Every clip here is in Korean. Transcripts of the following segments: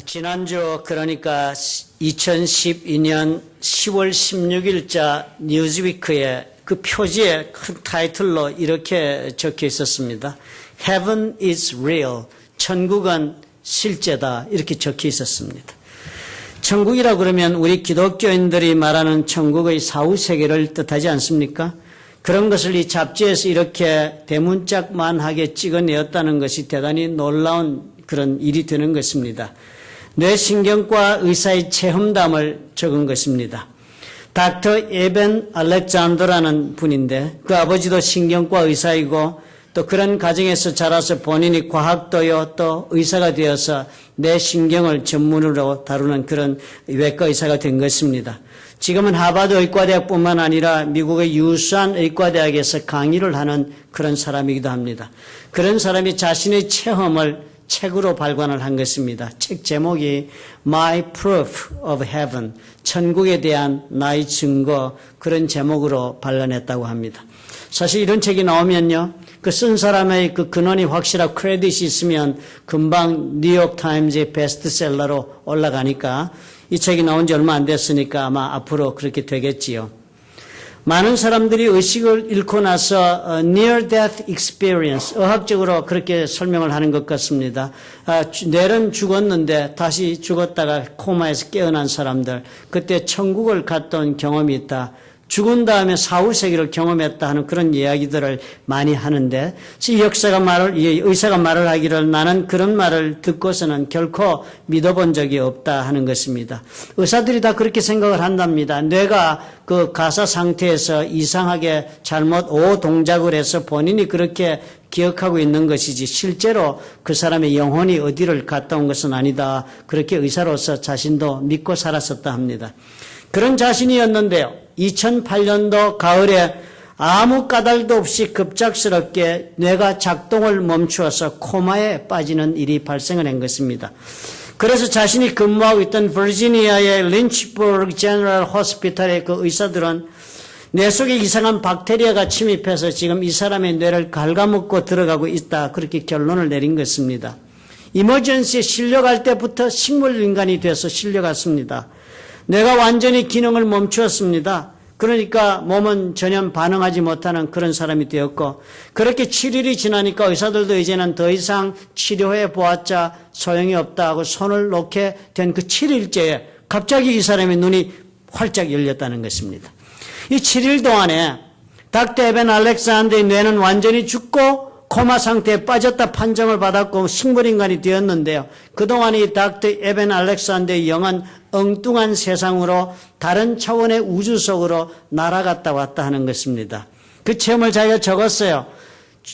지난주 그러니까 2012년 10월 16일자 뉴즈위크의 그 표지에 큰 타이틀로 이렇게 적혀 있었습니다. Heaven is real. 천국은 실제다. 이렇게 적혀 있었습니다. 천국이라 그러면 우리 기독교인들이 말하는 천국의 사후세계를 뜻하지 않습니까? 그런 것을 이 잡지에서 이렇게 대문짝만하게 찍어내었다는 것이 대단히 놀라운 그런 일이 되는 것입니다. 뇌신경과 의사의 체험담을 적은 것입니다. 닥터 에벤 알렉산더라는 분인데 그 아버지도 신경과 의사이고 또 그런 가정에서 자라서 본인이 과학도요 또 의사가 되어서 뇌신경을 전문으로 다루는 그런 외과 의사가 된 것입니다. 지금은 하버드 의과대학뿐만 아니라 미국의 유수한 의과대학에서 강의를 하는 그런 사람이기도 합니다. 그런 사람이 자신의 체험을 책으로 발간을 한 것입니다. 책 제목이 My Proof of Heaven, 천국에 대한 나의 증거, 그런 제목으로 발간했다고 합니다. 사실 이런 책이 나오면요, 그 쓴 사람의 그 근원이 확실하고 크레딧이 있으면 금방 뉴욕타임즈의 베스트셀러로 올라가니까 이 책이 나온 지 얼마 안 됐으니까 아마 앞으로 그렇게 되겠지요. 많은 사람들이 의식을 잃고 나서 near death experience, 의학적으로 그렇게 설명을 하는 것 같습니다. 뇌는 죽었는데 다시 죽었다가 코마에서 깨어난 사람들, 그때 천국을 갔던 경험이 있다. 죽은 다음에 사후세계를 경험했다 하는 그런 이야기들을 많이 하는데, 이 의사가 말을 하기를 나는 그런 말을 듣고서는 결코 믿어본 적이 없다 하는 것입니다. 의사들이 다 그렇게 생각을 한답니다. 뇌가 그 가사 상태에서 이상하게 잘못 오동작을 해서 본인이 그렇게 기억하고 있는 것이지 실제로 그 사람의 영혼이 어디를 갔다 온 것은 아니다. 그렇게 의사로서 자신도 믿고 살았었다 합니다. 그런 자신이었는데요. 2008년도 가을에 아무 까닭도 없이 급작스럽게 뇌가 작동을 멈추어서 코마에 빠지는 일이 발생을 한 것입니다. 그래서 자신이 근무하고 있던 버지니아의 린치버그 제너럴 호스피탈의 그 의사들은 뇌 속에 이상한 박테리아가 침입해서 지금 이 사람의 뇌를 갉아먹고 들어가고 있다. 그렇게 결론을 내린 것입니다. 이머전시에 실려갈 때부터 식물인간이 돼서 실려갔습니다. 뇌가 완전히 기능을 멈추었습니다. 그러니까 몸은 전혀 반응하지 못하는 그런 사람이 되었고, 그렇게 7일이 지나니까 의사들도 이제는 더 이상 치료해 보았자 소용이 없다 하고 손을 놓게 된 그 7일째에 갑자기 이 사람의 눈이 활짝 열렸다는 것입니다. 이 7일 동안에 닥터 에벤 알렉산더의 뇌는 완전히 죽고 코마 상태에 빠졌다 판정을 받았고 식물인간이 되었는데요. 그동안 이 닥터 에벤 알렉산더의 영은 엉뚱한 세상으로 다른 차원의 우주 속으로 날아갔다 왔다 하는 것입니다. 그 체험을 자기가 적었어요.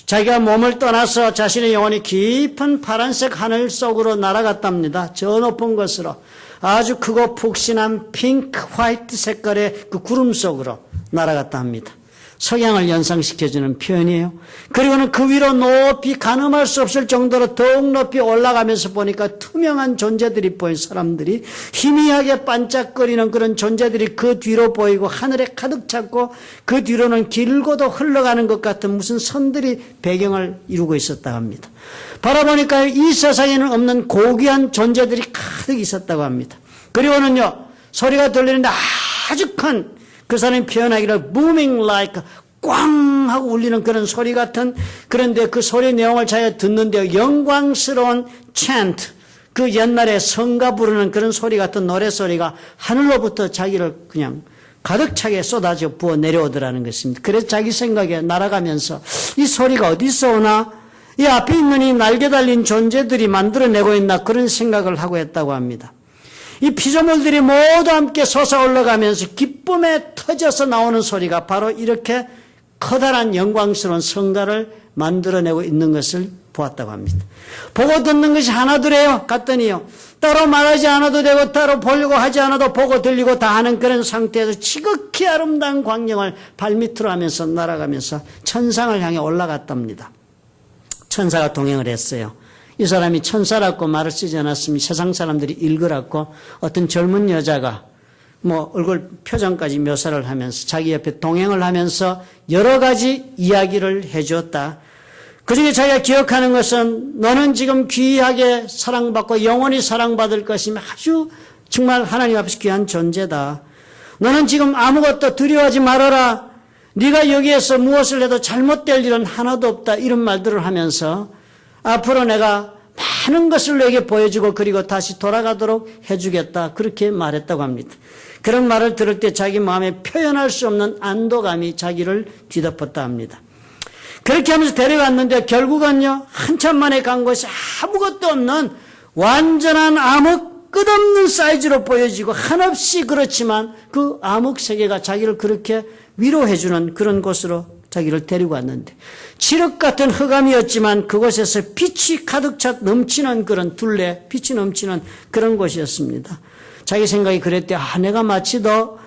자기가 몸을 떠나서 자신의 영혼이 깊은 파란색 하늘 속으로 날아갔답니다. 저 높은 곳으로. 아주 크고 푹신한 핑크 화이트 색깔의 그 구름 속으로 날아갔다 합니다. 석양을 연상시켜주는 표현이에요. 그리고는 그 위로 높이 가늠할 수 없을 정도로 더욱 높이 올라가면서 보니까 투명한 존재들이 보인 사람들이 희미하게 반짝거리는 그런 존재들이 그 뒤로 보이고 하늘에 가득 찼고 그 뒤로는 길고도 흘러가는 것 같은 무슨 선들이 배경을 이루고 있었다고 합니다. 바라보니까 이 세상에는 없는 고귀한 존재들이 가득 있었다고 합니다. 그리고는요, 소리가 들리는데 아주 큰, 그 사람이 표현하기를 booming like 꽝 하고 울리는 그런 소리 같은, 그런데 그 소리 내용을 자기가 듣는데 영광스러운 chant, 그 옛날에 성가 부르는 그런 소리 같은 노래소리가 하늘로부터 자기를 그냥 가득 차게 쏟아져 부어 내려오더라는 것입니다. 그래서 자기 생각에 날아가면서 이 소리가 어디서 오나, 이 앞에 있는 이 날개 달린 존재들이 만들어내고 있나, 그런 생각을 하고 했다고 합니다. 이 피조물들이 모두 함께 솟아올라가면서 기쁨에 터져서 나오는 소리가 바로 이렇게 커다란 영광스러운 성가를 만들어내고 있는 것을 보았다고 합니다. 보고 듣는 것이 하나둘이에요. 갔더니요, 따로 말하지 않아도 되고 따로 보려고 하지 않아도 보고 들리고 다 하는 그런 상태에서 지극히 아름다운 광경을 발밑으로 하면서 날아가면서 천상을 향해 올라갔답니다. 천사가 동행을 했어요. 이 사람이 천사라고 말을 쓰지 않았으면 세상 사람들이 읽으라고 어떤 젊은 여자가 얼굴 표정까지 묘사를 하면서 자기 옆에 동행을 하면서 여러 가지 이야기를 해주었다. 그중에 자기가 기억하는 것은 너는 지금 귀하게 사랑받고 영원히 사랑받을 것이며 아주 정말 하나님 앞에서 귀한 존재다. 너는 지금 아무것도 두려워하지 말아라. 네가 여기에서 무엇을 해도 잘못될 일은 하나도 없다. 이런 말들을 하면서 앞으로 내가 많은 것을 너에게 보여주고 그리고 다시 돌아가도록 해주겠다. 그렇게 말했다고 합니다. 그런 말을 들을 때 자기 마음에 표현할 수 없는 안도감이 자기를 뒤덮었다 합니다. 그렇게 하면서 데려갔는데 결국은요, 한참 만에 간 것이 아무것도 없는 완전한 암흑, 끝없는 사이즈로 보여지고 한없이 그렇지만 그 암흑 세계가 자기를 그렇게 위로해주는 그런 곳으로 자기를 데리고 왔는데 칠흑 같은 흑암이었지만 그곳에서 빛이 가득 차 넘치는 그런 둘레, 빛이 넘치는 그런 곳이었습니다. 자기 생각이 그랬대. 내가 마치 더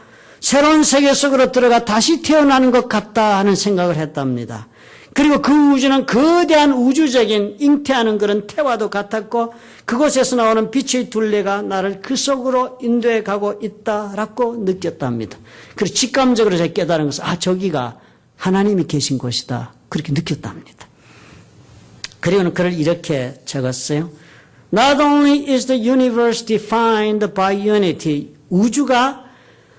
새로운 세계 속으로 들어가 다시 태어나는 것 같다 하는 생각을 했답니다. 그리고 그 우주는 거대한 우주적인 잉태하는 그런 태와도 같았고 그곳에서 나오는 빛의 둘레가 나를 그 속으로 인도해 가고 있다라고 느꼈답니다. 그리고 직감적으로 제가 깨달은 것은 저기가 하나님이 계신 곳이다. 그렇게 느꼈답니다. 그리고는 글을 이렇게 적었어요. Not only is the universe defined by unity, 우주가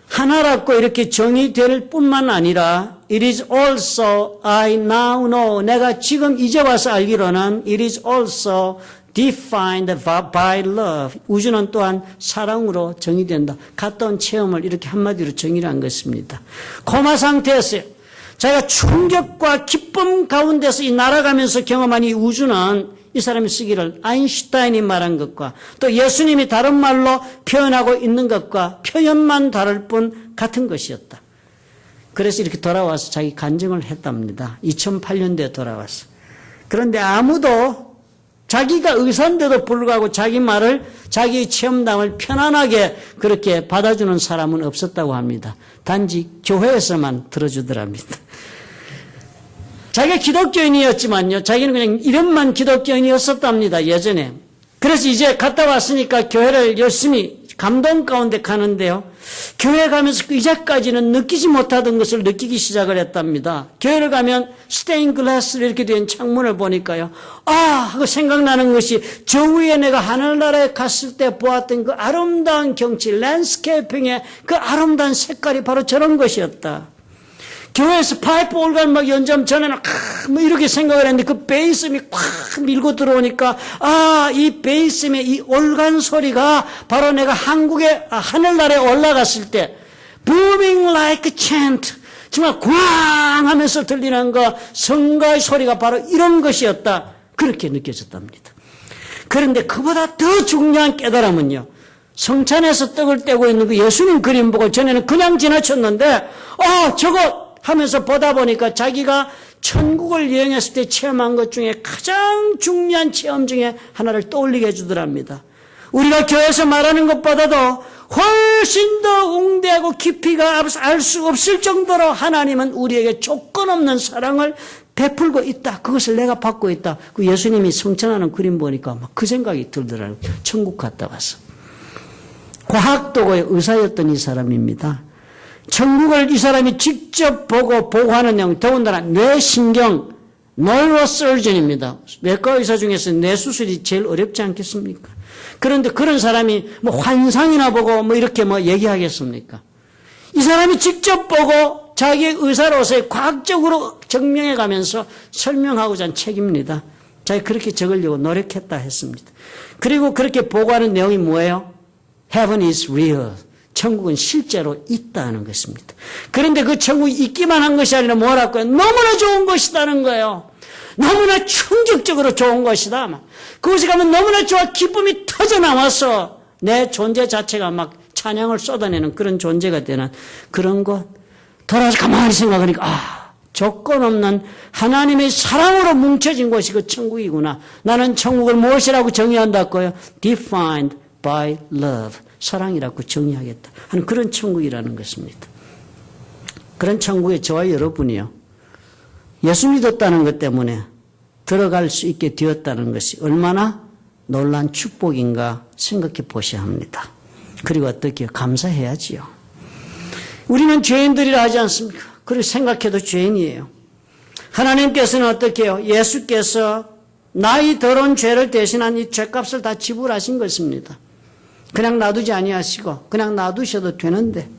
하나라고 이렇게 정의될 뿐만 아니라 It is also, I now know, 내가 지금 이제 와서 알기로는 It is also defined by love. 우주는 또한 사랑으로 정의된다. 갔다 온 체험을 이렇게 한마디로 정의를 한 것입니다. 코마 상태였어요. 자기가 충격과 기쁨 가운데서 이 날아가면서 경험한 이 우주는 이 사람이 쓰기를 아인슈타인이 말한 것과 또 예수님이 다른 말로 표현하고 있는 것과 표현만 다를 뿐 같은 것이었다. 그래서 이렇게 돌아와서 자기 간증을 했답니다. 2008년도에 돌아와서. 그런데 아무도 자기가 의사인데도 불구하고 자기 말을, 자기 체험담을 편안하게 그렇게 받아주는 사람은 없었다고 합니다. 단지 교회에서만 들어주더랍니다. 자기가 기독교인이었지만요, 자기는 그냥 이름만 기독교인이었었답니다, 예전에. 그래서 이제 갔다 왔으니까 교회를 열심히 감동 가운데 가는데요. 교회 가면서 이제까지는 느끼지 못하던 것을 느끼기 시작을 했답니다. 교회를 가면 스테인 글라스로 이렇게 된 창문을 보니까요. 하고 생각나는 것이 저 위에 내가 하늘나라에 갔을 때 보았던 그 아름다운 경치, 랜드스케이핑의 그 아름다운 색깔이 바로 저런 것이었다. 교회에서 파이프 올간 막 연주하면 전에는 뭐 이렇게 생각을 했는데 그 베이스음이 콱 밀고 들어오니까 이 베이스음의 이 올간 소리가 바로 내가 한국의 하늘나라에 올라갔을 때 booming like a chant 정말 꽝 하면서 들리는 거 성가의 소리가 바로 이런 것이었다. 그렇게 느껴졌답니다. 그런데 그보다 더 중요한 깨달음은요. 성찬에서 떡을 떼고 있는 그 예수님 그림 보고 전에는 그냥 지나쳤는데 저거 하면서 보다 보니까 자기가 천국을 여행했을 때 체험한 것 중에 가장 중요한 체험 중에 하나를 떠올리게 해주더랍니다. 우리가 교회에서 말하는 것보다도 훨씬 더 웅대하고 깊이가 알 수 없을 정도로 하나님은 우리에게 조건 없는 사랑을 베풀고 있다. 그것을 내가 받고 있다. 그 예수님이 성찬하는 그림 보니까 막 그 생각이 들더라고요. 천국 갔다 와서. 과학도고의 의사였던 이 사람입니다. 천국을 이 사람이 직접 보고 보고하는 내용, 더군다나 뇌신경, neurosurgeon입니다. 외과 의사 중에서 뇌 수술이 제일 어렵지 않겠습니까? 그런데 그런 사람이 뭐 환상이나 보고 뭐 이렇게 뭐 얘기하겠습니까? 이 사람이 직접 보고 자기의 의사로서의 과학적으로 증명해 가면서 설명하고자 한 책입니다. 자기가 그렇게 적으려고 노력했다 했습니다. 그리고 그렇게 보고하는 내용이 뭐예요? Heaven is real. 천국은 실제로 있다는 것입니다. 그런데 그 천국이 있기만 한 것이 아니라 뭐라고요? 너무나 좋은 것이다는 거예요. 너무나 충격적으로 좋은 것이다. 그곳에 가면 너무나 좋아 기쁨이 터져나와서 내 존재 자체가 막 찬양을 쏟아내는 그런 존재가 되는 그런 것. 돌아서 가만히 생각하니까 조건 없는 하나님의 사랑으로 뭉쳐진 곳이 그 천국이구나. 나는 천국을 무엇이라고 정의한다고요? Defined by love. 사랑이라고 정의하겠다 하는 그런 천국이라는 것입니다. 그런 천국에 저와 여러분이요. 예수 믿었다는 것 때문에 들어갈 수 있게 되었다는 것이 얼마나 놀라운 축복인가 생각해 보셔야 합니다. 그리고 어떻게 감사해야지요. 우리는 죄인들이라 하지 않습니까? 그리고 생각해도 죄인이에요. 하나님께서는 어떻게 해요? 예수께서 나의 더러운 죄를 대신한 이 죄값을 다 지불하신 것입니다. 그냥 놔두지 아니하시고 그냥 놔두셔도 되는데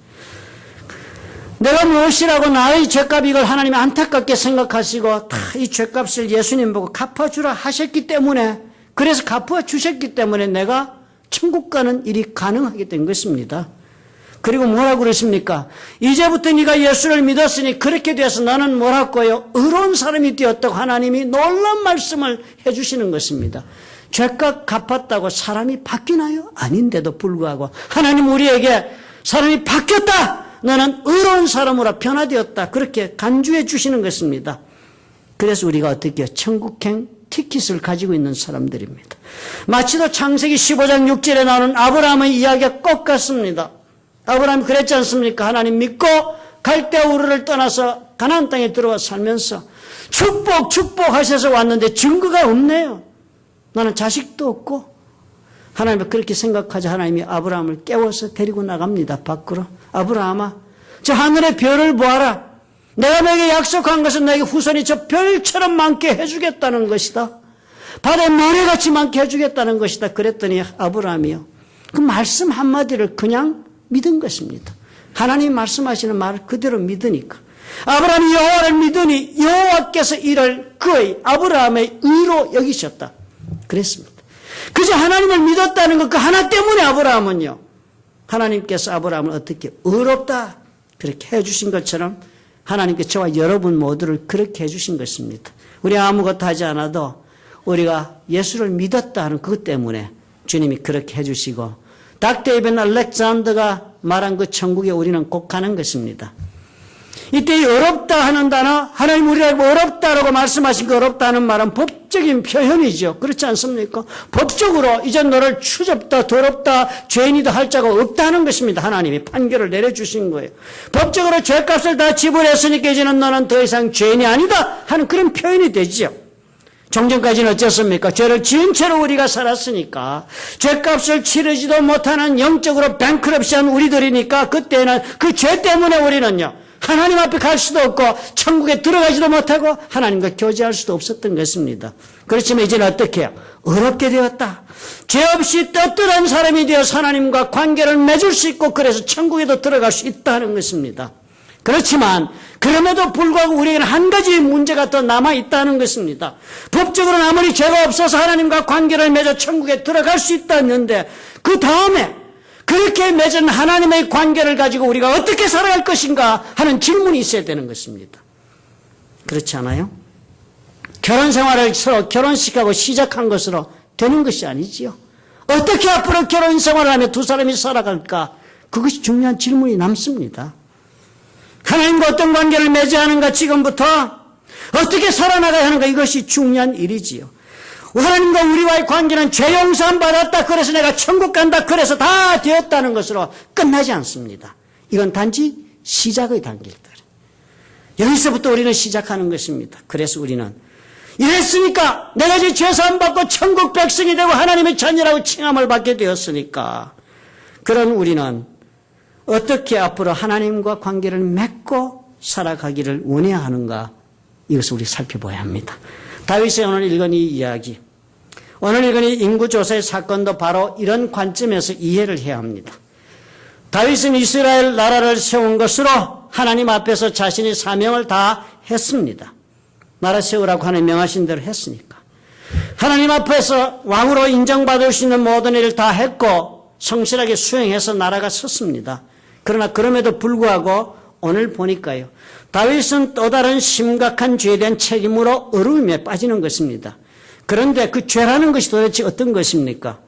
내가 무엇이라고 나의 죄값 이걸 하나님이 안타깝게 생각하시고 다 이 죄값을 예수님 보고 갚아주라 하셨기 때문에 그래서 갚아주셨기 때문에 내가 천국 가는 일이 가능하게 된 것입니다. 그리고 뭐라고 그러십니까? 이제부터 네가 예수를 믿었으니 그렇게 돼서 너는 뭐라고요? 의로운 사람이 되었다고 하나님이 놀라운 말씀을 해주시는 것입니다. 죄값 갚았다고 사람이 바뀌나요? 아닌데도 불구하고 하나님 우리에게 사람이 바뀌었다! 너는 의로운 사람으로 변화되었다. 그렇게 간주해 주시는 것입니다. 그래서 우리가 어떻게 해요? 천국행 티켓을 가지고 있는 사람들입니다. 마치도 창세기 15장 6절에 나오는 아브라함의 이야기가 꼭 같습니다. 아브라함이 그랬지 않습니까? 하나님 믿고 갈대아 우르를 떠나서 가나안 땅에 들어와 살면서 축복하셔서 왔는데 증거가 없네요. 나는 자식도 없고 하나님이 그렇게 생각하자 하나님이 아브라함을 깨워서 데리고 나갑니다. 밖으로. 아브라함아, 저 하늘의 별을 보아라. 내가 너에게 약속한 것은 너에게 후손이 저 별처럼 많게 해주겠다는 것이다. 바다의 모래같이 많게 해주겠다는 것이다. 그랬더니 아브라함이요. 그 말씀 한마디를 그냥 믿은 것입니다. 하나님 말씀하시는 말을 그대로 믿으니까. 아브라함이 여호와를 믿으니 여호와께서 이를 그의 아브라함의 의로 여기셨다. 그랬습니다. 그저 하나님을 믿었다는 것 그 하나 때문에 아브라함은요. 하나님께서 아브라함을 어떻게 의롭다 그렇게 해주신 것처럼 하나님께 저와 여러분 모두를 그렇게 해주신 것입니다. 우리 아무것도 하지 않아도 우리가 예수를 믿었다 하는 그것 때문에 주님이 그렇게 해주시고 닥터 이벤 알렉산더가 말한 그 천국에 우리는 꼭 가는 것입니다. 이때 어렵다 하는 단어, 하나님 우리라고 어렵다라고 말씀하신 그 어렵다는 말은 법적인 표현이죠. 그렇지 않습니까? 법적으로 이제 너를 추접다, 더럽다, 죄인이다 할 자가 없다는 것입니다. 하나님이 판결을 내려주신 거예요. 법적으로 죄값을 다 지불했으니까 이제는 너는 더 이상 죄인이 아니다 하는 그런 표현이 되죠. 종전까지는 어쨌습니까? 죄를 지은 채로 우리가 살았으니까 죄값을 치르지도 못하는 영적으로 뱅크럽시한 우리들이니까 그때는 그 죄 때문에 우리는요. 하나님 앞에 갈 수도 없고 천국에 들어가지도 못하고 하나님과 교제할 수도 없었던 것입니다. 그렇지만 이제는 어떻게 해요? 어렵게 되었다. 죄 없이 떳떳한 사람이 되어서 하나님과 관계를 맺을 수 있고 그래서 천국에도 들어갈 수 있다는 것입니다. 그렇지만 그럼에도 불구하고 우리에게는 한 가지 문제가 더 남아있다는 것입니다. 법적으로는 아무리 죄가 없어서 하나님과 관계를 맺어 천국에 들어갈 수 있다는데 그 다음에 그렇게 맺은 하나님의 관계를 가지고 우리가 어떻게 살아갈 것인가 하는 질문이 있어야 되는 것입니다. 그렇지 않아요? 결혼 생활을 서로 결혼식하고 시작한 것으로 되는 것이 아니지요. 어떻게 앞으로 결혼 생활을 하며 두 사람이 살아갈까? 그것이 중요한 질문이 남습니다. 하나님과 어떤 관계를 맺어야 하는가 지금부터 어떻게 살아나가야 하는가 이것이 중요한 일이지요. 하나님과 우리와의 관계는 죄 용서함 받았다 그래서 내가 천국 간다 그래서 다 되었다는 것으로 끝나지 않습니다. 이건 단지 시작의 단계일 뿐. 여기서부터 우리는 시작하는 것입니다. 그래서 우리는 이랬으니까 내가 이제 죄사함 받고 천국 백성이 되고 하나님의 자녀라고 칭함을 받게 되었으니까 그런 우리는 어떻게 앞으로 하나님과 관계를 맺고 살아가기를 원해야 하는가 이것을 우리 살펴봐야 합니다. 다윗이 오늘 읽은 이 이야기, 오늘 읽은 이 인구조사의 사건도 바로 이런 관점에서 이해를 해야 합니다. 다윗은 이스라엘 나라를 세운 것으로 하나님 앞에서 자신의 사명을 다 했습니다. 나라 세우라고 하나님 명하신 대로 했으니까. 하나님 앞에서 왕으로 인정받을 수 있는 모든 일을 다 했고 성실하게 수행해서 나라가 섰습니다. 그러나 그럼에도 불구하고 오늘 보니까요. 다윗은 또 다른 심각한 죄에 대한 책임으로 어려움에 빠지는 것입니다. 그런데 그 죄라는 것이 도대체 어떤 것입니까?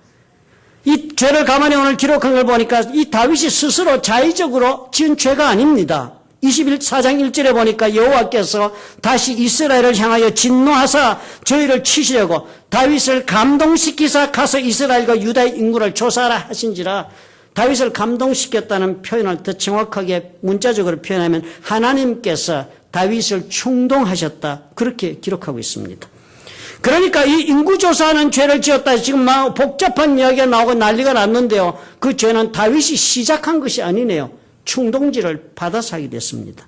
이 죄를 가만히 오늘 기록한 걸 보니까 이 다윗이 스스로 자의적으로 지은 죄가 아닙니다. 21사장 1절에 보니까 여호와께서 다시 이스라엘을 향하여 진노하사 저희를 치시려고 다윗을 감동시키사 가서 이스라엘과 유다의 인구를 조사하라 하신지라 다윗을 감동시켰다는 표현을 더 정확하게 문자적으로 표현하면 하나님께서 다윗을 충동하셨다. 그렇게 기록하고 있습니다. 그러니까 이 인구조사하는 죄를 지었다. 지금 막 복잡한 이야기가 나오고 난리가 났는데요. 그 죄는 다윗이 시작한 것이 아니네요. 충동지를 받아서 하게 됐습니다.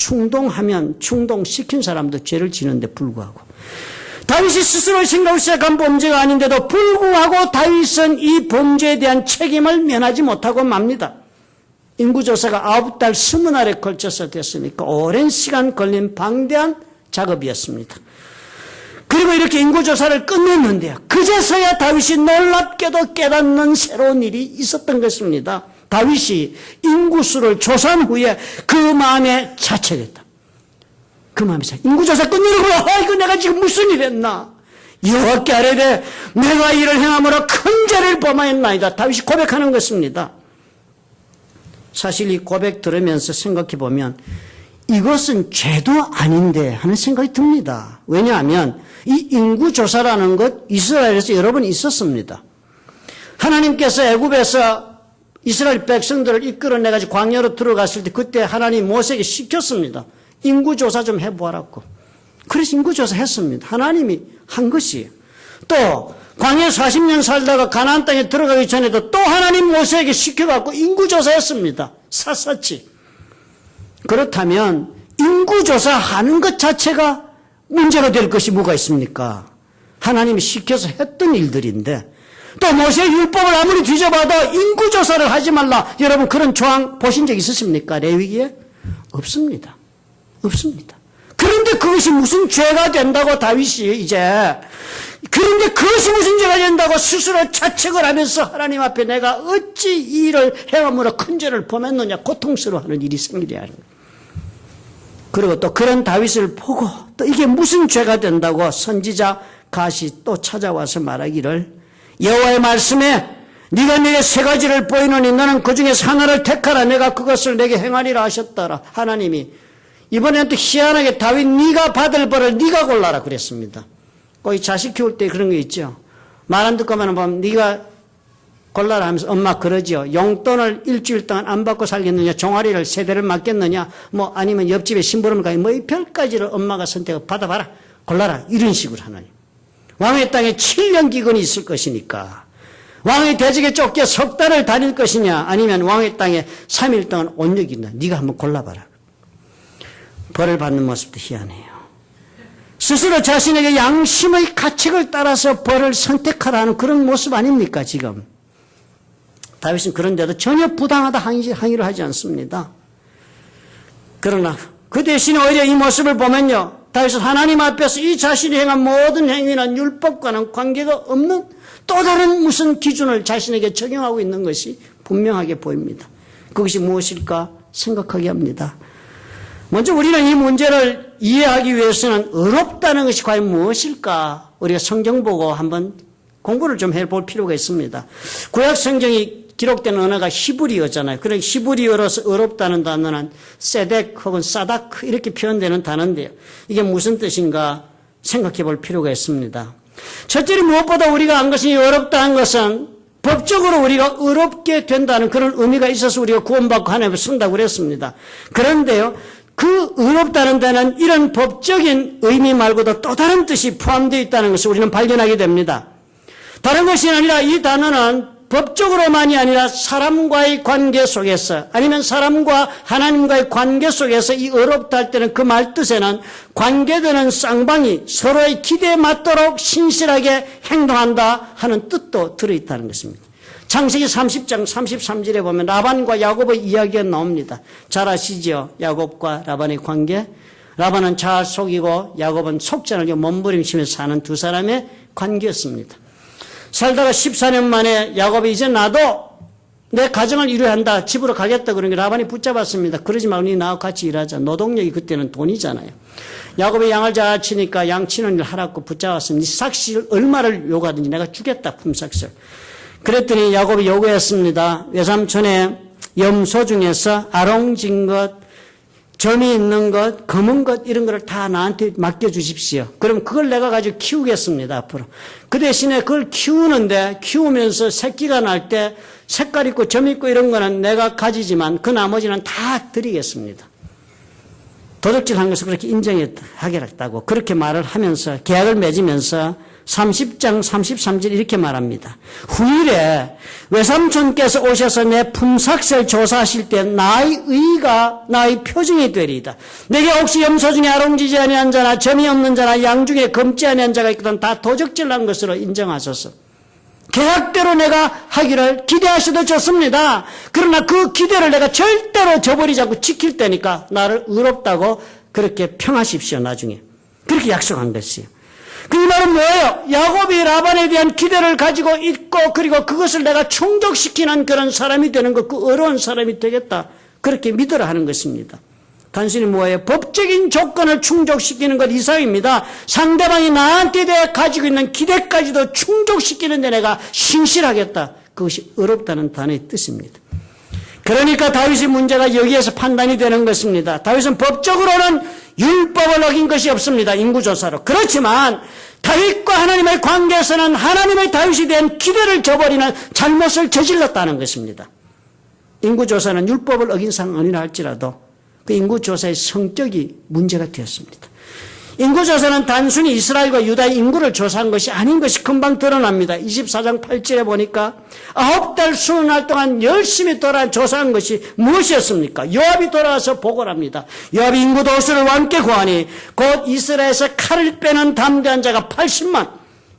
충동하면 충동시킨 사람도 죄를 지는데 불구하고 다윗이 스스로 생각하고 시작한 범죄가 아닌데도 불구하고 다윗은 이 범죄에 대한 책임을 면하지 못하고 맙니다. 인구조사가 9달 20날에 걸쳐서 됐으니까 오랜 시간 걸린 방대한 작업이었습니다. 그리고 이렇게 인구조사를 끝냈는데요. 그제서야 다윗이 놀랍게도 깨닫는 새로운 일이 있었던 것입니다. 다윗이 인구수를 조사한 후에 그 마음에 자책했다. 그 마음에 자책. 인구조사 끝내고 이거 내가 지금 무슨 일 했나. 여호와께 아뢰되 내가 이를 행함으로 큰 죄를 범하였나이다. 다윗이 고백하는 것입니다. 사실 이 고백 들으면서 생각해 보면 이것은 죄도 아닌데 하는 생각이 듭니다. 왜냐하면 이 인구조사라는 것 이스라엘에서 여러 번 있었습니다. 하나님께서 애굽에서 이스라엘 백성들을 이끌어내가지고 광야로 들어갔을 때 그때 하나님 모세에게 시켰습니다. 인구조사 좀 해보라고. 그래서 인구조사 했습니다. 하나님이 한 것이에요. 또 광야 40년 살다가 가나안 땅에 들어가기 전에도 또 하나님 모세에게 시켜갖고 인구조사했습니다. 샅샅이. 그렇다면 인구조사하는 것 자체가 문제가 될 것이 뭐가 있습니까? 하나님이 시켜서 했던 일들인데 또 모세의 율법을 아무리 뒤져봐도 인구조사를 하지 말라. 여러분 그런 조항 보신 적 있으십니까? 레위기에? 없습니다. 없습니다. 그런데 그것이 무슨 죄가 된다고 다윗이 이제 그런데 그것이 무슨 죄가 된다고 스스로 자책을 하면서 하나님 앞에 내가 어찌 이 일을 행함으로 큰 죄를 범했느냐 고통스러워하는 일이 생기려 하는 거예요. 그리고 또 그런 다윗을 보고 또 이게 무슨 죄가 된다고 선지자 갓이 또 찾아와서 말하기를 여호와의 말씀에 네가 내게 세 가지를 보이노니 너는 그중에서 하나를 택하라. 내가 그것을 내게 행하리라 하셨더라. 하나님이 이번에는 또 희한하게 다윗 네가 받을 벌을 네가 골라라 그랬습니다. 거의 자식 키울 때 그런 거 있죠. 말 안 듣고만 보면 네가 골라라 하면서 엄마 그러죠. 용돈을 일주일 동안 안 받고 살겠느냐, 종아리를 세대를 맞겠느냐, 뭐 아니면 옆집에 심부름을 가야 뭐 이 별가지를 엄마가 선택을 받아봐라. 골라라. 이런 식으로 하나님. 왕의 땅에 7년 기근이 있을 것이니까 왕의 대적에 쫓겨 석 달을 다닐 것이냐 아니면 왕의 땅에 3일 동안 온역이 있나 네가 한번 골라봐라. 벌을 받는 모습도 희한해요. 스스로 자신에게 양심의 가책을 따라서 벌을 선택하라는 그런 모습 아닙니까 지금. 다윗은 그런데도 전혀 부당하다 항의를 하지 않습니다. 그러나 그 대신에 오히려 이 모습을 보면요. 다윗은 하나님 앞에서 이 자신이 행한 모든 행위는 율법과는 관계가 없는 또 다른 무슨 기준을 자신에게 적용하고 있는 것이 분명하게 보입니다. 그것이 무엇일까 생각하게 합니다. 먼저 우리는 이 문제를 이해하기 위해서는 어렵다는 것이 과연 무엇일까 우리가 성경 보고 한번 공부를 좀 해볼 필요가 있습니다. 구약 성경이 기록된 언어가 히브리어잖아요. 그런 히브리어로서 어렵다는 단어는 세덱 혹은 사다크 이렇게 표현되는 단어인데요. 이게 무슨 뜻인가 생각해 볼 필요가 있습니다. 첫째로 무엇보다 우리가 안 것이 어렵다는 것은 법적으로 우리가 어렵게 된다는 그런 의미가 있어서 우리가 구원받고 하나님을 쓴다고 그랬습니다. 그런데요. 그 어렵다는 데는 이런 법적인 의미 말고도 또 다른 뜻이 포함되어 있다는 것을 우리는 발견하게 됩니다. 다른 것이 아니라 이 단어는 법적으로만이 아니라 사람과의 관계 속에서 아니면 사람과 하나님과의 관계 속에서 이 어렵다 할 때는 그 말 뜻에는 관계되는 쌍방이 서로의 기대에 맞도록 신실하게 행동한다 하는 뜻도 들어있다는 것입니다. 창세기 30장 33절에 보면 라반과 야곱의 이야기가 나옵니다. 잘 아시죠? 야곱과 라반의 관계. 라반은 잘 속이고 야곱은 속지 않게 몸부림치면서 사는 두 사람의 관계였습니다. 살다가 14년 만에 야곱이 이제 나도 내 가정을 이루어야 한다. 집으로 가겠다. 그런 게 라반이 붙잡았습니다. 그러지 말고 니 나하고 같이 일하자. 노동력이 그때는 돈이잖아요. 야곱이 양을 잘 치니까 양 치는 일 하라고 붙잡았습니다. 삭실 얼마를 요구하든지 내가 주겠다. 품삭실. 그랬더니 야곱이 요구했습니다. 외삼촌의 염소 중에서 아롱진 것, 점이 있는 것, 검은 것 이런 거를 다 나한테 맡겨주십시오. 그럼 그걸 내가 가지고 키우겠습니다. 앞으로. 그 대신에 그걸 키우면서 새끼가 날 때 색깔 있고 점 있고 이런 거는 내가 가지지만 그 나머지는 다 드리겠습니다. 도둑질한 것을 그렇게 인정하겠다고 그렇게 말을 하면서 계약을 맺으면서 30장 33절 이렇게 말합니다. 후일에 외삼촌께서 오셔서 내 품삯을 조사하실 때 나의 의가 나의 표징이 되리이다. 내게 혹시 염소 중에 아롱지지 아니한 자나 점이 없는 자나 양 중에 검지 아니한 자가 있거든 다 도적질난 것으로 인정하소서. 계약대로 내가 하기를 기대하셔도 좋습니다. 그러나 그 기대를 내가 절대로 저버리지 않고 지킬 테니까 나를 의롭다고 그렇게 평하십시오. 나중에 그렇게 약속한 것이에요. 그 말은 뭐예요? 야곱이 라반에 대한 기대를 가지고 있고 그리고 그것을 내가 충족시키는 그런 사람이 되는 것, 그 어려운 사람이 되겠다. 그렇게 믿으라 하는 것입니다. 단순히 뭐예요? 법적인 조건을 충족시키는 것 이상입니다. 상대방이 나한테 대해 가지고 있는 기대까지도 충족시키는 데 내가 신실하겠다. 그것이 어렵다는 단어의 뜻입니다. 그러니까 다윗의 문제가 여기에서 판단이 되는 것입니다. 다윗은 법적으로는 율법을 어긴 것이 없습니다. 인구조사로. 그렇지만 다윗과 하나님의 관계에서는 하나님의 다윗에 대한 기대를 저버리는 잘못을 저질렀다는 것입니다. 인구조사는 율법을 어긴 상황이라 할지라도 그 인구조사의 성격이 문제가 되었습니다. 인구조사는 단순히 이스라엘과 유다의 인구를 조사한 것이 아닌 것이 금방 드러납니다. 24장 8절에 보니까 9달 수는 날 동안 열심히 조사한 것이 무엇이었습니까? 요압이 돌아와서 보고를 합니다. 요압이 인구 도수를 왕께 구하니 곧 이스라엘에서 칼을 빼는 담대한 자가 80만,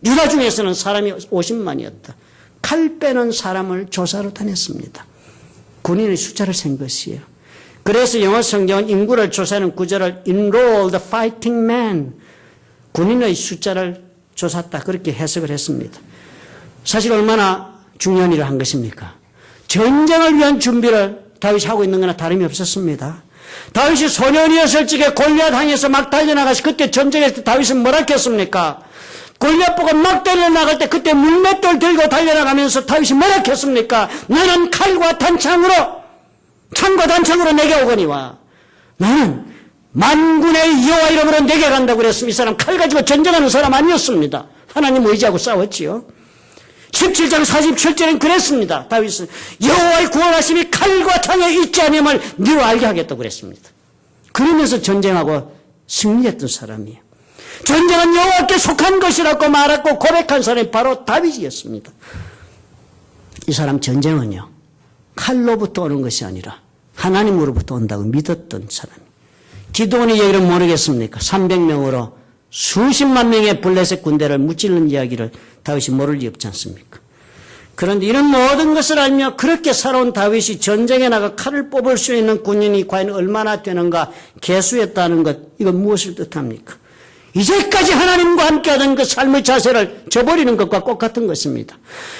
유다 중에서는 사람이 50만이었다. 칼 빼는 사람을 조사로 다녔습니다. 군인의 숫자를 센 것이에요. 그래서 영어 성경은 인구를 조사하는 구절을 enroll the fighting men, 군인의 숫자를 조사했다 그렇게 해석을 했습니다. 사실 얼마나 중요한 일을 한 것입니까? 전쟁을 위한 준비를 다윗이 하고 있는 거나 다름이 없었습니다. 다윗이 소년이었을 적에 골리앗 향해서 막 달려나가서 그때 전쟁할 때 다윗은 뭐라 했습니까? 골리앗 보고 막 달려나갈 때 그때 물맷돌 들고 달려나가면서 다윗이 뭐라 했습니까? 나는 칼과 단창으로 창과 단창으로 내게 오거니와 나는 만군의 여호와 이름으로 내게 간다고 그랬으면 이 사람 칼 가지고 전쟁하는 사람 아니었습니다. 하나님 의지하고 싸웠지요. 17장 47절엔 그랬습니다. 다윗은 여호와의 구원하심이 칼과 창에 있지 않음을 네로 알게 하겠다고 그랬습니다. 그러면서 전쟁하고 승리했던 사람이에요. 전쟁은 여호와께 속한 것이라고 말하고 고백한 사람이 바로 다윗이었습니다. 이 사람 전쟁은요 칼로부터 오는 것이 아니라 하나님으로부터 온다고 믿었던 사람. 기드온의 얘기를 모르겠습니까? 300명으로 수십만 명의 블레셋 군대를 무찌르는 이야기를 다윗이 모를 리 없지 않습니까? 그런데 이런 모든 것을 알며 그렇게 살아온 다윗이 전쟁에 나가 칼을 뽑을 수 있는 군인이 과연 얼마나 되는가 계수했다는 것, 이건 무엇을 뜻합니까? 이제까지 하나님과 함께하던 그 삶의 자세를 저버리는 것과 똑같은 것입니다.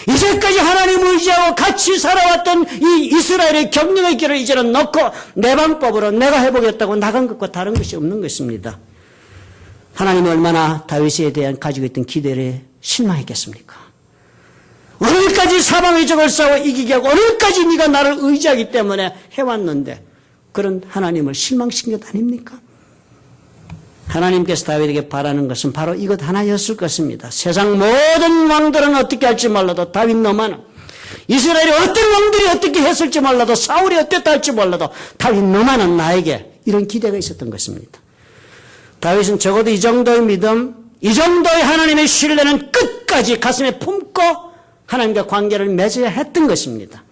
이제까지 하나님을 의지하고 같이 살아왔던 이 이스라엘의 경영의 길을 이제는 놓고 내 방법으로 내가 해보겠다고 나간 것과 다른 것이 없는 것입니다. 하나님이 얼마나 다윗에 대한 가지고 있던 기대를 실망했겠습니까? 오늘까지 사방의 적을 싸워 이기게 하고 오늘까지 네가 나를 의지하기 때문에 해왔는데 그런 하나님을 실망시킨 것 아닙니까? 하나님께서 다윗에게 바라는 것은 바로 이것 하나였을 것입니다. 세상 모든 왕들은 어떻게 할지 몰라도 다윗 너만은, 이스라엘의 어떤 왕들이 어떻게 했을지 몰라도, 사울이 어땠다 할지 몰라도 다윗 너만은 나에게, 이런 기대가 있었던 것입니다. 다윗은 적어도 이 정도의 믿음, 이 정도의 하나님의 신뢰는 끝까지 가슴에 품고 하나님과 관계를 맺어야 했던 것입니다.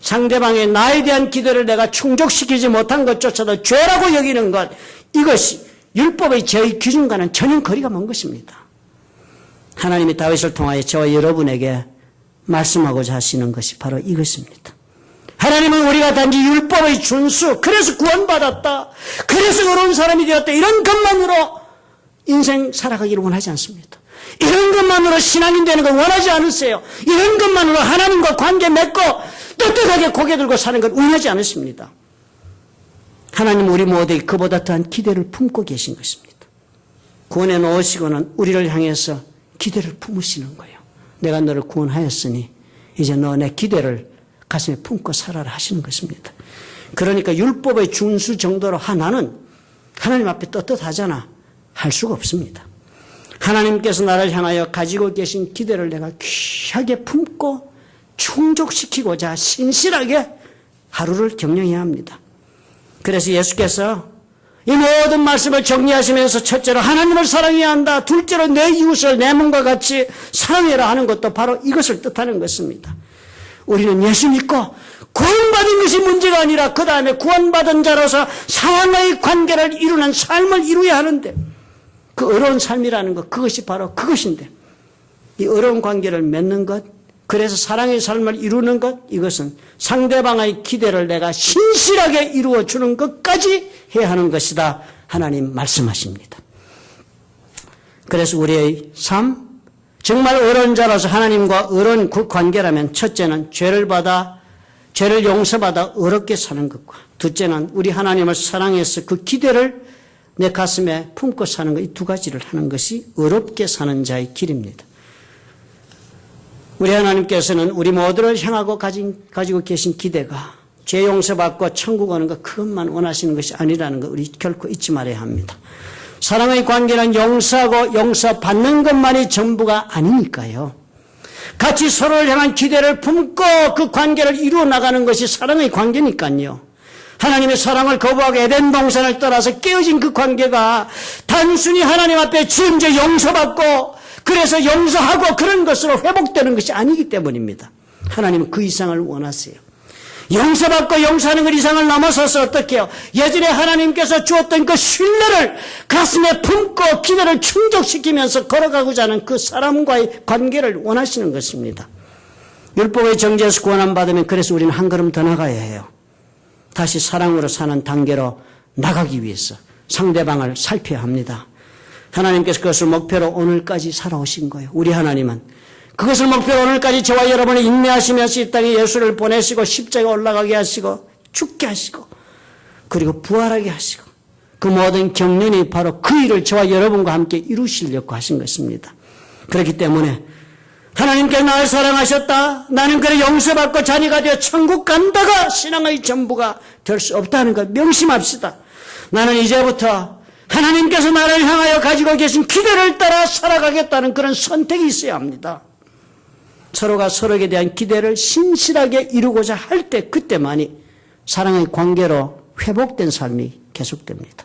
상대방의 나에 대한 기대를 내가 충족시키지 못한 것조차도 죄라고 여기는 것, 이것이 율법의 죄의 기준과는 전혀 거리가 먼 것입니다. 하나님이 다윗을 통하여 저와 여러분에게 말씀하고자 하시는 것이 바로 이것입니다. 하나님은 우리가 단지 율법의 준수, 그래서 구원받았다, 그래서 어려운 사람이 되었다, 이런 것만으로 인생 살아가기를 원하지 않습니다. 이런 것만으로 신앙인 되는 걸 원하지 않으세요. 이런 것만으로 하나님과 관계 맺고 떳떳하게 고개 들고 사는 걸 원하지 않으십니다. 하나님은 우리 모두에게 그보다 더한 기대를 품고 계신 것입니다. 구원해 놓으시고는 우리를 향해서 기대를 품으시는 거예요. 내가 너를 구원하였으니 이제 너 내 기대를 가슴에 품고 살아라 하시는 것입니다. 그러니까 율법의 준수 정도로 하나는 하나님 앞에 떳떳하잖아 할 수가 없습니다. 하나님께서 나를 향하여 가지고 계신 기대를 내가 귀하게 품고 충족시키고자 신실하게 하루를 경영해야 합니다. 그래서 예수께서 이 모든 말씀을 정리하시면서 첫째로 하나님을 사랑해야 한다. 둘째로 내 이웃을 내 몸과 같이 사랑해라 하는 것도 바로 이것을 뜻하는 것입니다. 우리는 예수 믿고 구원받은 것이 문제가 아니라 그 다음에 구원받은 자로서 사랑의 관계를 이루는 삶을 이루어야 하는데, 그 어려운 삶이라는 것, 그것이 바로 그것인데, 이 어려운 관계를 맺는 것, 그래서 사랑의 삶을 이루는 것, 이것은 상대방의 기대를 내가 신실하게 이루어주는 것까지 해야 하는 것이다. 하나님 말씀하십니다. 그래서 우리의 삶, 정말 어려운 자로서 하나님과 어려운 그 관계라면, 첫째는 죄를 용서받아 어렵게 사는 것과, 둘째는 우리 하나님을 사랑해서 그 기대를 내 가슴에 품고 사는 것, 이 두 가지를 하는 것이 어렵게 사는 자의 길입니다. 우리 하나님께서는 우리 모두를 향하고 가지고 계신 기대가 죄 용서받고 천국 오는 것, 그것만 원하시는 것이 아니라는 것 우리 결코 잊지 말아야 합니다. 사랑의 관계는 용서하고 용서받는 것만이 전부가 아니니까요. 같이 서로를 향한 기대를 품고 그 관계를 이루어 나가는 것이 사랑의 관계니까요. 하나님의 사랑을 거부하고 에덴 동산을 떠나서 깨어진 그 관계가 단순히 하나님 앞에 지음죄 용서받고 그래서 용서하고 그런 것으로 회복되는 것이 아니기 때문입니다. 하나님은 그 이상을 원하세요. 용서받고 용서하는 것 이상을 넘어서서 어떻게 해요? 예전에 하나님께서 주었던 그 신뢰를 가슴에 품고 기대를 충족시키면서 걸어가고자 하는 그 사람과의 관계를 원하시는 것입니다. 율법의 정죄에서 구원함 받으면 그래서 우리는 한 걸음 더 나가야 해요. 다시 사랑으로 사는 단계로 나가기 위해서 상대방을 살펴야 합니다. 하나님께서 그것을 목표로 오늘까지 살아오신 거예요. 우리 하나님은 그것을 목표로 오늘까지 저와 여러분을 인내하시면서 이 땅에 예수를 보내시고 십자가에 올라가게 하시고 죽게 하시고 그리고 부활하게 하시고 그 모든 경륜이 바로 그 일을 저와 여러분과 함께 이루시려고 하신 것입니다. 그렇기 때문에 하나님께서 나를 사랑하셨다, 나는 그래 용서받고 자녀가 되어 천국 간다가 신앙의 전부가 될 수 없다는 것 명심합시다. 나는 이제부터 하나님께서 나를 향하여 가지고 계신 기대를 따라 살아가겠다는 그런 선택이 있어야 합니다. 서로가 서로에 대한 기대를 신실하게 이루고자 할 때, 그때만이 사랑의 관계로 회복된 삶이 계속됩니다.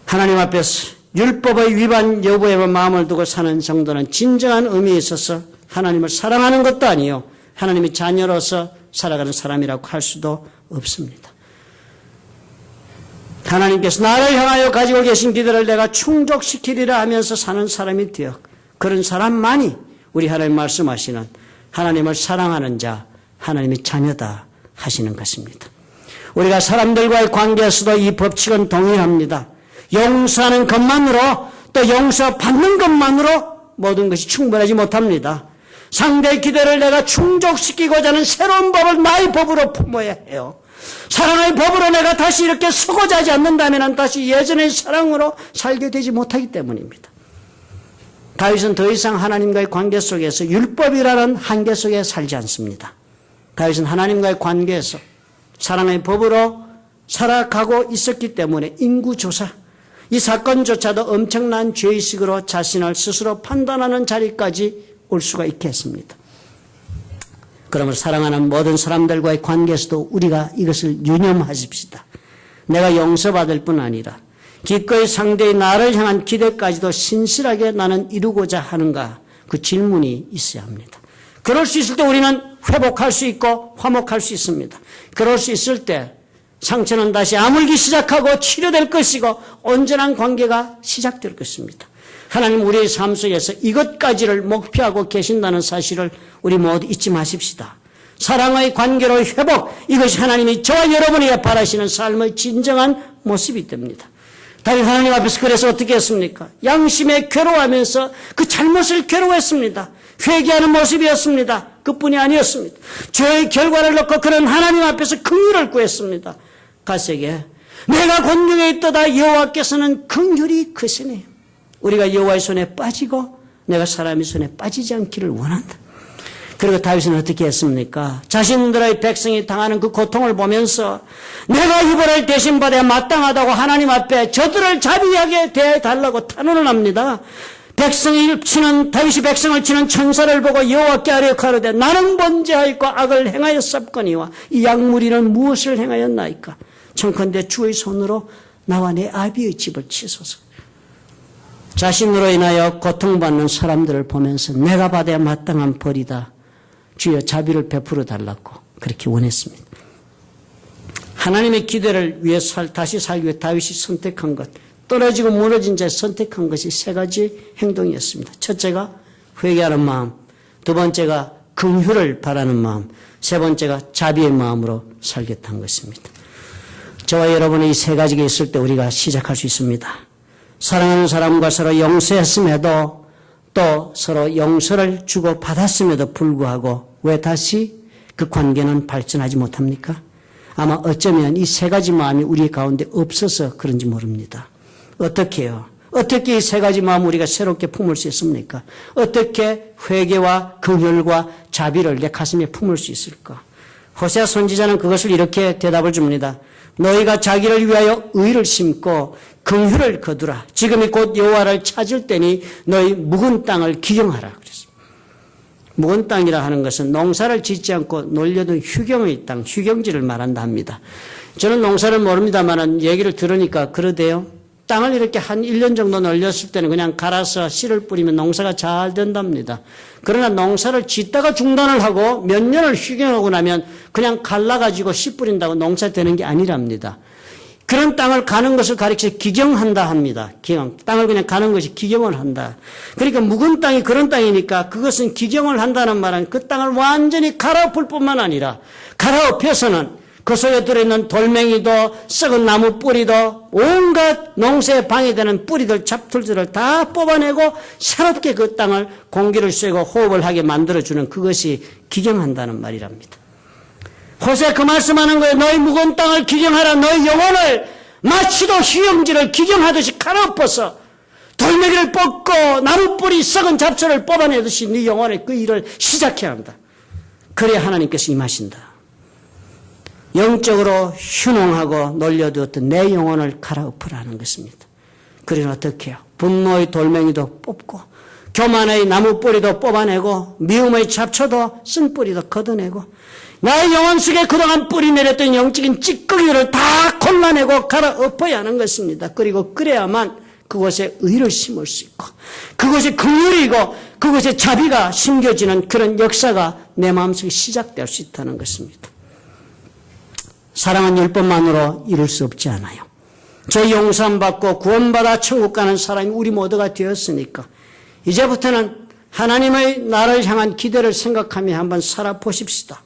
하나님 앞에서 율법의 위반 여부에 마음을 두고 사는 정도는 진정한 의미에 있어서 하나님을 사랑하는 것도 아니요, 하나님의 자녀로서 살아가는 사람이라고 할 수도 없습니다. 하나님께서 나를 향하여 가지고 계신 기대를 내가 충족시키리라 하면서 사는 사람이 되어 그런 사람만이 우리 하나님 말씀하시는 하나님을 사랑하는 자, 하나님의 자녀다 하시는 것입니다. 우리가 사람들과의 관계에서도 이 법칙은 동일합니다. 용서하는 것만으로 또 용서받는 것만으로 모든 것이 충분하지 못합니다. 상대의 기대를 내가 충족시키고자 하는 새로운 법을 나의 법으로 품어야 해요. 사랑의 법으로 내가 다시 이렇게 서고자 하지 않는다면 다시 예전의 사랑으로 살게 되지 못하기 때문입니다. 다윗은 더 이상 하나님과의 관계 속에서 율법이라는 한계 속에 살지 않습니다. 다윗은 하나님과의 관계에서 사랑의 법으로 살아가고 있었기 때문에 인구조사, 이 사건조차도 엄청난 죄의식으로 자신을 스스로 판단하는 자리까지 올 수가 있게 했습니다. 그러므로 사랑하는 모든 사람들과의 관계에서도 우리가 이것을 유념하십시다. 내가 용서받을 뿐 아니라 기꺼이 상대의 나를 향한 기대까지도 신실하게 나는 이루고자 하는가, 그 질문이 있어야 합니다. 그럴 수 있을 때 우리는 회복할 수 있고 화목할 수 있습니다. 그럴 수 있을 때 상처는 다시 아물기 시작하고 치료될 것이고 온전한 관계가 시작될 것입니다. 하나님 우리의 삶 속에서 이것까지를 목표하고 계신다는 사실을 우리 모두 잊지 마십시다. 사랑의 관계로 회복, 이것이 하나님이 저와 여러분에게 바라시는 삶의 진정한 모습이 됩니다. 다윗 하나님 앞에서 그래서 어떻게 했습니까? 양심에 괴로워하면서 그 잘못을 괴로워했습니다. 회개하는 모습이었습니다. 그뿐이 아니었습니다. 죄의 결과를 놓고 그런 하나님 앞에서 긍휼을 구했습니다. 가세게 내가 곤중에 있도다 여호와께서는 긍휼이 크시네. 우리가 여호와의 손에 빠지고 내가 사람의 손에 빠지지 않기를 원한다. 그리고 다윗은 어떻게 했습니까? 자신들의 백성이 당하는 그 고통을 보면서 내가 이벌을 대신 받아야 마땅하다고 하나님 앞에 저들을 자비하게 대해달라고 탄원을 합니다. 다윗이 백성을 치는 천사를 보고 여호와께 아뢰어 가로되 나는 번제하였고 악을 행하였사거니와 이 약무리는 무엇을 행하였나이까? 청컨대 주의 손으로 나와 내 아비의 집을 치소서. 자신으로 인하여 고통받는 사람들을 보면서 내가 받아야 마땅한 벌이다. 주여 자비를 베풀어 달라고 그렇게 원했습니다. 하나님의 기대를 위해 다시 살기 위해 다윗이 선택한 것, 떨어지고 무너진 자에 선택한 것이 세 가지 행동이었습니다. 첫째가 회개하는 마음, 두 번째가 긍휼을 바라는 마음, 세 번째가 자비의 마음으로 살겠다는 것입니다. 저와 여러분의 이 세 가지가 있을 때 우리가 시작할 수 있습니다. 사랑하는 사람과 서로 용서했음에도 또 서로 용서를 주고 받았음에도 불구하고 왜 다시 그 관계는 발전하지 못합니까? 아마 어쩌면 이 세 가지 마음이 우리 가운데 없어서 그런지 모릅니다. 어떻게 해요? 어떻게 이 세 가지 마음 우리가 새롭게 품을 수 있습니까? 어떻게 회개와 긍휼과 자비를 내 가슴에 품을 수 있을까? 호세아 선지자는 그것을 이렇게 대답을 줍니다. 너희가 자기를 위하여 의를 심고 긍휼을 거두라. 지금이 곧 여호와를 찾을 때니 너희 묵은 땅을 기경하라. 그랬습니다. 묵은 땅이라 하는 것은 농사를 짓지 않고 놀려둔 휴경의 땅, 휴경지를 말한다 합니다. 저는 농사를 모릅니다만 얘기를 들으니까 그러대요. 땅을 이렇게 한 1년 정도 놀렸을 때는 그냥 갈아서 씨를 뿌리면 농사가 잘 된답니다. 그러나 농사를 짓다가 중단을 하고 몇 년을 휴경하고 나면 그냥 갈라가지고 씨 뿌린다고 농사 되는 게 아니랍니다. 그런 땅을 가는 것을 가리켜 기경한다 합니다. 기경. 땅을 그냥 가는 것이 기경을 한다. 그러니까 묵은 땅이 그런 땅이니까 그것은 기경을 한다는 말은 그 땅을 완전히 갈아엎을 뿐만 아니라 갈아엎혀서는 그 속에 들어있는 돌멩이도 썩은 나무 뿌리도 온갖 농사에 방해되는 뿌리들 잡틀들을 다 뽑아내고 새롭게 그 땅을 공기를 쐬고 호흡을 하게 만들어주는 그것이 기경한다는 말이랍니다. 호세 그 말씀하는 거예요. 너희 묵은 땅을 기경하라. 너희 영혼을 마치도 휴영지를 기경하듯이 갈아엎어서 돌멩이를 뽑고 나무 뿌리 썩은 잡초를 뽑아내듯이 네 영혼의 그 일을 시작해야 한다. 그래야 하나님께서 임하신다. 영적으로 휴농하고 놀려두었던 내 영혼을 갈아엎으라는 것입니다. 그러면 어떻게 해요? 분노의 돌멩이도 뽑고 교만의 나무 뿌리도 뽑아내고 미움의 잡초도 쓴 뿌리도 걷어내고 나의 영혼 속에 그동안 뿌리 내렸던 영적인 찌꺼기를 다 골라내고 갈아엎어야 하는 것입니다. 그리고 그래야만 그곳에 의를 심을 수 있고 그곳에 긍휼이고 그곳에 자비가 심겨지는 그런 역사가 내 마음속에 시작될 수 있다는 것입니다. 사랑은 율법만으로 이룰 수 없지 않아요. 저 용서받고 구원받아 천국 가는 사람이 우리 모두가 되었으니까 이제부터는 하나님의 나를 향한 기대를 생각하며 한번 살아보십시다.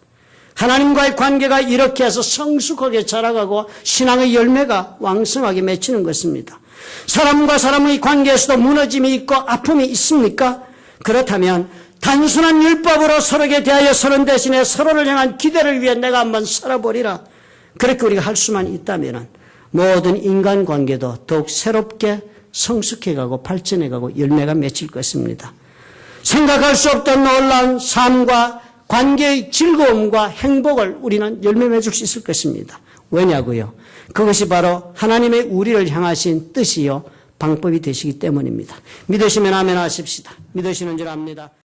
하나님과의 관계가 이렇게 해서 성숙하게 자라가고 신앙의 열매가 왕성하게 맺히는 것입니다. 사람과 사람의 관계에서도 무너짐이 있고 아픔이 있습니까? 그렇다면 단순한 율법으로 서로에게 대하여 서로 대신에 서로를 향한 기대를 위해 내가 한번 살아보리라. 그렇게 우리가 할 수만 있다면 모든 인간관계도 더욱 새롭게 성숙해가고 발전해가고 열매가 맺힐 것입니다. 생각할 수 없던 놀라운 삶과 관계의 즐거움과 행복을 우리는 열매 맺을 수 있을 것입니다. 왜냐고요? 그것이 바로 하나님의 우리를 향하신 뜻이요 방법이 되시기 때문입니다. 믿으시면 아멘 하십시다. 믿으시는 줄 압니다.